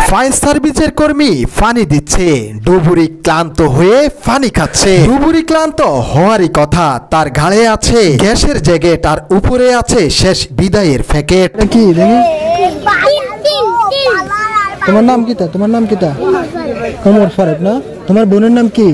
Fire সার্ভিসের কর্মী পানি দিচ্ছে, ডুবুরি ক্লান্ত হয়ে পানি খাচ্ছে। ডুবুরি ক্লান্ত হওয়ারই কথা, তার ঘাড়ে আছে গ্যাসের জ্যাকেট আর উপরে আছে শেষ বিদায়ের প্যাকেট। কি দেখি তোমার নাম কি? তোমার নাম কি? কোমর ফারেক না? তোমার বোনের নাম কি?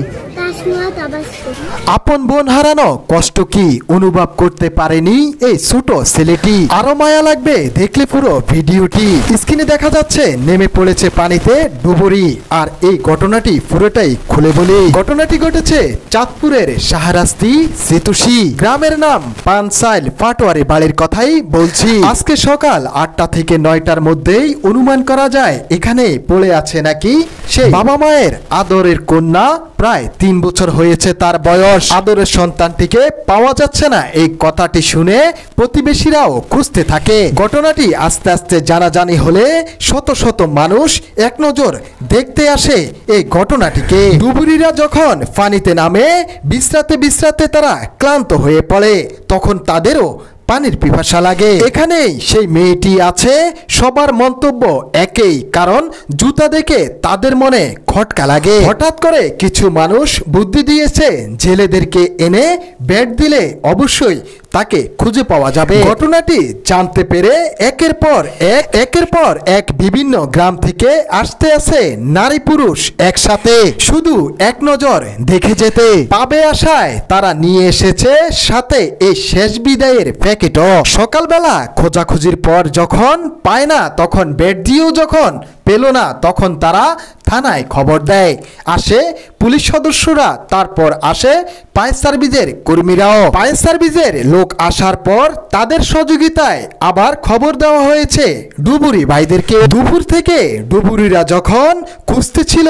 আপন বোন হারানো কষ্ট কি অনুভব করতে পারেনি এই ছোট ছেলেটি। আরো মায়া লাগবে দেখলে পুরো ভিডিওটি। স্ক্রিনে দেখা যাচ্ছে নেমে পড়েছে পানিতে ডুবুরি। আর এই ঘটনাটি পুরোটাই খুলে বলি। ঘটনাটি ঘটেছে চাঁদপুরের শাহরাস্তি সেতুসি গ্রামের নাম পানসাইল পাটোয়ারি বাড়ির কথাই বলছি। আজকে সকাল 8টা থেকে 9টার মধ্যেই অনুমান করা যায় এখানে পড়ে আছে নাকি সেই বাবা মায়ের আদরের কন্যা। প্রায় 3 বছর হয়েছে তার বয়স। আদরের সন্তানটিকে পাওয়া যাচ্ছে না, এই কথাটি শুনে প্রতিবেশীরাও খুঁজতে থাকে। ঘটনাটি আস্তে আস্তে জানাজানি হলে শত শত মানুষ এক নজর দেখতে আসে এই ঘটনাটিকে। ডুবুরিরা যখন পানিতে নামে বিশ্রাতে বিশ্রাতে তারা ক্লান্ত হয়ে পড়ে, তখন তাদেরও পানির পিপাসা লাগে। এখানেই সেই মেয়েটি আছে। সবার মন্তব্য একই, কারণ জুতা দেখে তাদের মনে খটকা লাগে। হঠাৎ করে কিছু মানুষ বুদ্ধি দিয়েছে, জেলেদেরকে এনে বেড দিলে অবশ্যই তাকে খুঁজে পাওয়া যাবে। ঘটনাটি জানতে পেরে একের পর এক বিভিন্ন গ্রাম থেকে আসতে আছে নারী পুরুষ একসাথে, শুধু এক নজর দেখে যেতে পাবে আশায় তারা নিয়ে এসেছে সাথে এই শেষ বিদায়ের প্যাকেটও। সকালবেলা খোঁজাখুঁজির পর যখন পায় না, তখন বেড দিয়েও যখন পেল না, তখন তারা থানায় খবর দেয়। আসে পুলিশ সদস্যরা, তারপর আসে ফায়ার সার্ভিসের কর্মীরাও। ফায়ার সার্ভিসের লোক আসার পর তাদের সহযোগিতায় আবার খবর দেওয়া হয়েছে ডুবুরি ভাইদেরকে। দুপুর থেকে ডুবুরিরা যখন খুঁজতেছিল,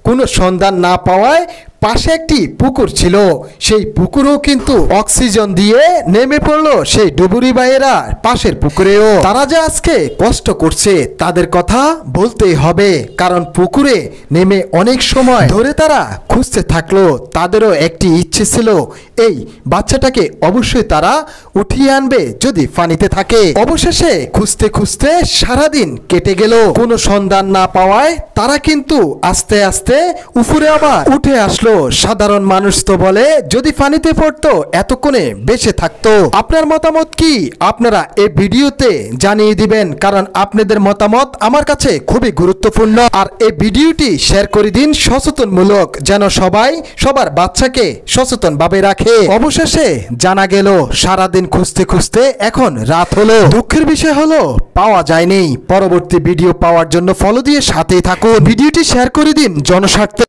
কোনো সন্ধান না পাওয়ায় পাশে একটি পুকুর ছিল, সেই পুকুরও কিন্তু অক্সিজেন দিয়ে নেমে পড়লো সেই ডুবুরি ভাইয়েরা পাশের পুকুরেও। তারা যে আজকে কষ্ট করছে তাদের কথা বলতেই হবে, কারণ পুকুরে নেমে অনেক সময় ধরে তারা খুঁজতে থাকলো। তাদেরও একটি ইচ্ছে ছিল, এই বাচ্চাটাকে অবশ্যই তারা উঠিয়ে আনবে যদি পানিতে থাকে। অবশেষে খুঁজতে খুঁজতে সারাদিন কেটে গেল, কোনো সন্ধান না পাওয়ায় তারা কিন্তু আস্তে আস্তে উপরে আবার উঠে আসলো। সাধারণ মানুষ তো বলে যদি পানিতে পড়তো এতক্ষণে বেঁচে থাকতো। আপনার মতামত কি আপনারা এই ভিডিওতে জানিয়ে দিবেন, কারণ আপনাদের মতামত আমার কাছে খুবই গুরুত্বপূর্ণ। আর এই ভিডিওটি শেয়ার করে দিন সচেতনমূলক, যেন সবাই সবার বাচ্চাকে সচেতন ভাবে রাখে। অবশেষে জানা গেল সারাদিন খুঁজতে খুঁজতে এখন রাত হলো। দুঃখের বিষয় হলো পাওয়া যায়নি। পরবর্তী ভিডিও পাওয়ার জন্য ফলো দিয়ে সাথেই থাকুন। ভিডিওটি শেয়ার করে দিন জনস্বার্থে।